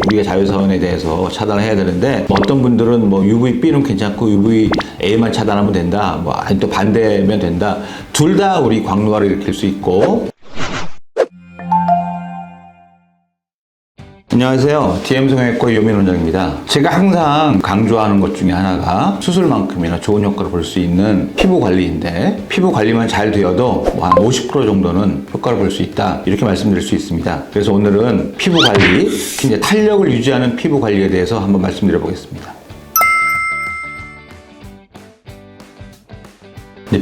우리가 자외선에 대해서 차단을 해야 되는데 어떤 분들은 뭐 UVB는 괜찮고 UVA만 차단하면 된다. 뭐 아니 또 반대면 된다. 둘 다 우리 광노화를 일으킬 수 있고. 안녕하세요. DM성형외과 이호민 원장입니다. 제가 항상 강조하는 것 중에 하나가 수술만큼이나 좋은 효과를 볼 수 있는 피부 관리인데 피부 관리만 잘 되어도 한 50% 정도는 효과를 볼 수 있다 이렇게 말씀드릴 수 있습니다. 그래서 오늘은 피부 관리, 특히 이제 탄력을 유지하는 피부 관리에 대해서 한번 말씀드려 보겠습니다.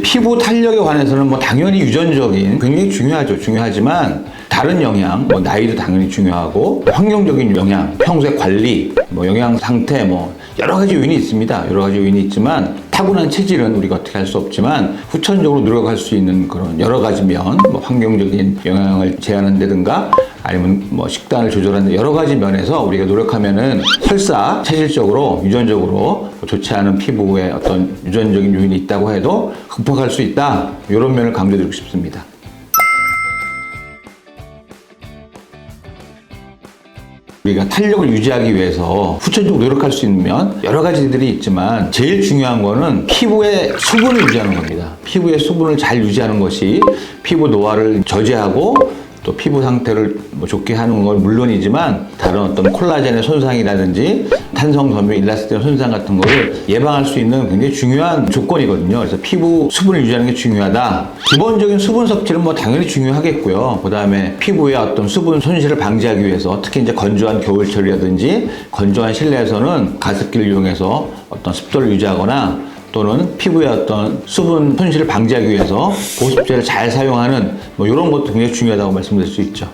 피부 탄력에 관해서는 뭐 당연히 유전적인 굉장히 중요하죠. 중요하지만 다른 영향, 뭐 나이도 당연히 중요하고 환경적인 영향, 평소의 관리, 뭐 영양 상태, 뭐 여러 가지 요인이 있습니다. 여러 가지 요인이 있지만 타고난 체질은 우리가 어떻게 할 수 없지만 후천적으로 노력할 수 있는 그런 여러 가지 면, 뭐 환경적인 영향을 제한한다든가 아니면 뭐 식단을 조절하는 여러 가지 면에서 우리가 노력하면은 설사 체질적으로 유전적으로 좋지 않은 피부에 어떤 유전적인 요인이 있다고 해도 극복할 수 있다. 이런 면을 강조드리고 싶습니다. 우리가 탄력을 유지하기 위해서 후천적으로 노력할 수 있는 면 여러 가지들이 있지만 제일 중요한 거는 피부의 수분을 유지하는 겁니다. 피부의 수분을 잘 유지하는 것이 피부 노화를 저지하고 또 피부 상태를 뭐 좋게 하는 건 물론이지만 다른 어떤 콜라겐의 손상이라든지 탄성 섬유, 일라스틴 손상 같은 거를 예방할 수 있는 굉장히 중요한 조건이거든요. 그래서 피부 수분을 유지하는 게 중요하다. 기본적인 수분 섭취는 뭐 당연히 중요하겠고요. 그 다음에 피부의 어떤 수분 손실을 방지하기 위해서 특히 이제 건조한 겨울철이라든지 건조한 실내에서는 가습기를 이용해서 어떤 습도를 유지하거나 또는 피부의 어떤 수분 손실을 방지하기 위해서 보습제를 잘 사용하는 뭐 이런 것도 굉장히 중요하다고 말씀드릴 수 있죠.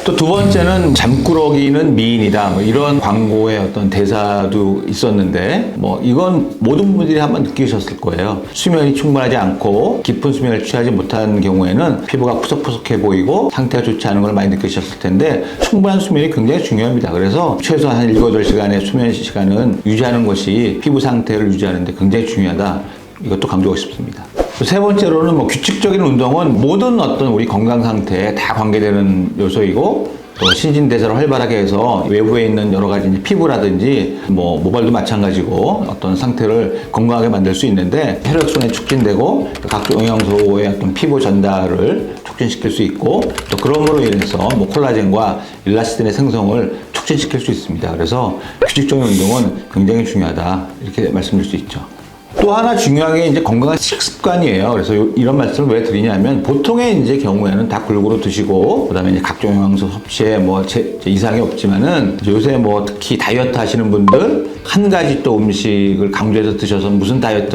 또 두 번째는 잠꾸러기는 미인이다. 뭐 이런 광고의 어떤 대사도 있었는데 뭐 이건 모든 분들이 한번 느끼셨을 거예요. 수면이 충분하지 않고 깊은 수면을 취하지 못한 경우에는 피부가 푸석푸석해 보이고 상태가 좋지 않은 걸 많이 느끼셨을 텐데 충분한 수면이 굉장히 중요합니다. 그래서 최소한 한 7, 8시간의 수면 시간은 유지하는 것이 피부 상태를 유지하는 데 굉장히 중요하다. 이것도 강조하고 싶습니다. 세 번째로는 뭐 규칙적인 운동은 모든 어떤 우리 건강 상태에 다 관계되는 요소이고 또 신진대사를 활발하게 해서 외부에 있는 여러 가지 피부라든지 뭐 모발도 마찬가지고 어떤 상태를 건강하게 만들 수 있는데 혈액순환이 촉진되고 각종 영양소의 어떤 피부 전달을 촉진시킬 수 있고 또 그럼으로 인해서 뭐 콜라겐과 일라스틴의 생성을 촉진시킬 수 있습니다. 그래서 규칙적인 운동은 굉장히 중요하다 이렇게 말씀드릴 수 있죠. 또 하나 중요한 게 이제 건강한 식습관이에요. 그래서 이런 말씀을 왜 드리냐면 보통의 이제 경우에는 다 골고루 드시고 그다음에 이제 각종 영양소 섭취에 뭐 이상이 없지만은 요새 뭐 특히 다이어트 하시는 분들 한 가지 또 음식을 강조해서 드셔서 무슨 다이어트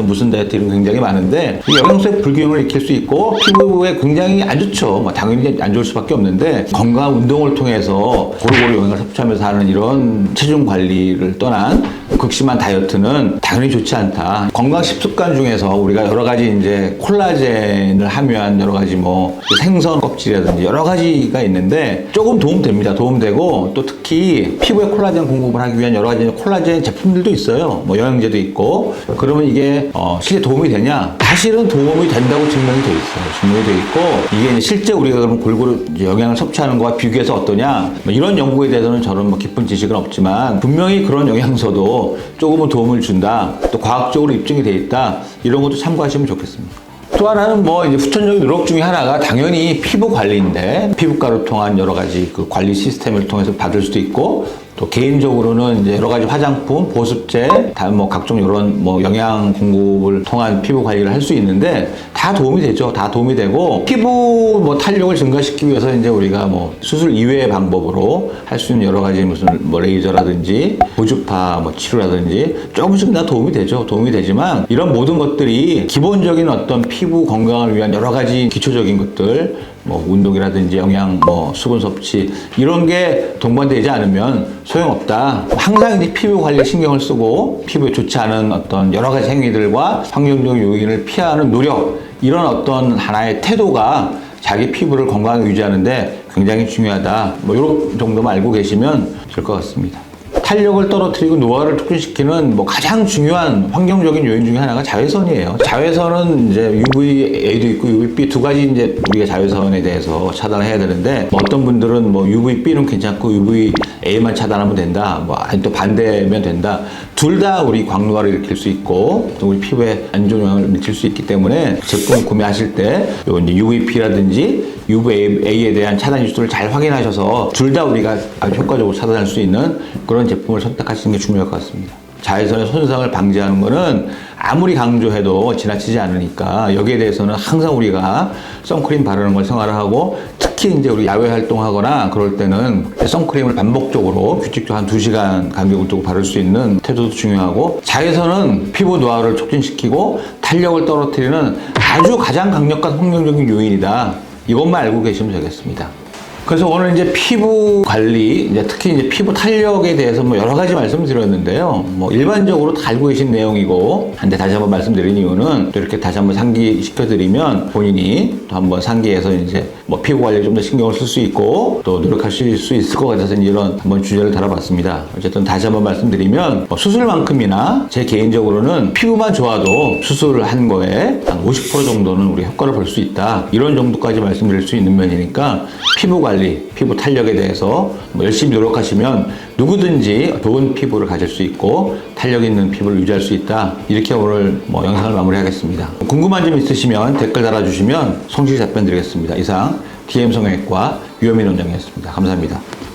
이런 굉장히 많은데 이 영양소의 불균형을 일으킬 수 있고 피부에 굉장히 안 좋죠. 뭐 당연히 안 좋을 수밖에 없는데 건강한 운동을 통해서 고루고루 영양을 섭취하면서 하는 이런 체중 관리를 떠난 극심한 다이어트는 당연히 좋지 않다. 건강 식습관 중에서 우리가 여러 가지 이제 콜라겐을 함유한 여러 가지 뭐 생선 껍질이라든지 여러 가지가 있는데 조금 도움됩니다. 도움되고 또 특히 피부에 콜라겐 공급을 하기 위한 여러 가지 콜라겐 제품들도 있어요. 뭐 영양제도 있고 그러면 이게 실제 도움이 되냐? 사실은 도움이 된다고 증명이 돼 있어요. 증명이 돼 있고 이게 이제 실제 우리가 그러면 골고루 이제 영양을 섭취하는 거와 비교해서 어떠냐? 뭐 이런 연구에 대해서는 저는 뭐 깊은 지식은 없지만 분명히 그런 영양소도 조금은 도움을 준다. 또 과학적으로 입증이 돼 있다. 이런 것도 참고하시면 좋겠습니다. 또 하나는 뭐 이제 후천적인 노력 중에 하나가 당연히 피부 관리인데 피부과를 통한 여러 가지 그 관리 시스템을 통해서 받을 수도 있고 또 개인적으로는 이제 여러 가지 화장품, 보습제, 다음 뭐 각종 이런 뭐 영양 공급을 통한 피부 관리를 할 수 있는데 다 도움이 되죠. 다 도움이 되고 피부 뭐 탄력을 증가시키기 위해서 이제 우리가 뭐 수술 이외의 방법으로 할 수 있는 여러 가지 무슨 뭐 레이저라든지 고주파 뭐 치료라든지 조금씩 다 도움이 되죠. 도움이 되지만 이런 모든 것들이 기본적인 어떤 피부 건강을 위한 여러 가지 기초적인 것들 뭐 운동이라든지 영양, 뭐 수분 섭취 이런 게 동반되지 않으면 소용없다. 항상 이제 피부 관리에 신경을 쓰고 피부에 좋지 않은 어떤 여러 가지 행위들과 환경적 요인을 피하는 노력 이런 어떤 하나의 태도가 자기 피부를 건강하게 유지하는데 굉장히 중요하다. 뭐 이런 정도만 알고 계시면 될 것 같습니다. 탄력을 떨어뜨리고 노화를 촉진시키는 뭐 가장 중요한 환경적인 요인 중에 하나가 자외선이에요. 자외선은 이제 UVA도 있고 UVB 두 가지 이제 우리가 자외선에 대해서 차단을 해야 되는데 뭐 어떤 분들은 뭐 UVB는 괜찮고 UVA만 차단하면 된다. 뭐 아니 또 반대면 된다. 둘 다 우리 광노화를 일으킬 수 있고 또 우리 피부에 안 좋은 영향을 미칠 수 있기 때문에 제품 구매하실 때 요 이제 UVB라든지 UVA에 대한 차단 지수를 잘 확인하셔서 둘 다 우리가 아주 효과적으로 차단할 수 있는 그런 제품을 선택하시는 게 중요할 것 같습니다. 자외선의 손상을 방지하는 것은 아무리 강조해도 지나치지 않으니까 여기에 대해서는 항상 우리가 선크림 바르는 걸 생활하고 특히 이제 우리 야외 활동하거나 그럴 때는 선크림을 반복적으로 규칙적으로 한 2시간 간격을 두고 바를 수 있는 태도도 중요하고 자외선은 피부 노화를 촉진시키고 탄력을 떨어뜨리는 아주 가장 강력한 환경적인 요인이다. 이것만 알고 계시면 되겠습니다. 그래서 오늘 이제 피부 관리, 이제 특히 이제 피부 탄력에 대해서 뭐 여러 가지 말씀드렸는데요. 뭐 일반적으로 다 알고 계신 내용이고, 근데 다시 한번 말씀드린 이유는 또 이렇게 다시 한번 상기시켜드리면 본인이 또 한번 상기해서 이제 뭐 피부 관리에 좀 더 신경을 쓸 수 있고 또 노력하실 수 있을 것 같아서 이런 한번 주제를 다뤄봤습니다. 어쨌든 다시 한번 말씀드리면 뭐 수술만큼이나 제 개인적으로는 피부만 좋아도 수술을 한 거에 한 50% 정도는 우리 효과를 볼 수 있다. 이런 정도까지 말씀드릴 수 있는 면이니까 피부 관리, 피부 탄력에 대해서 뭐 열심히 노력하시면 누구든지 좋은 피부를 가질 수 있고 탄력 있는 피부를 유지할 수 있다. 이렇게 오늘 뭐 영상을 마무리하겠습니다. 궁금한 점 있으시면 댓글 달아주시면 성실히 답변 드리겠습니다. 이상 DM 성형외과 유현민 원장이었습니다. 감사합니다.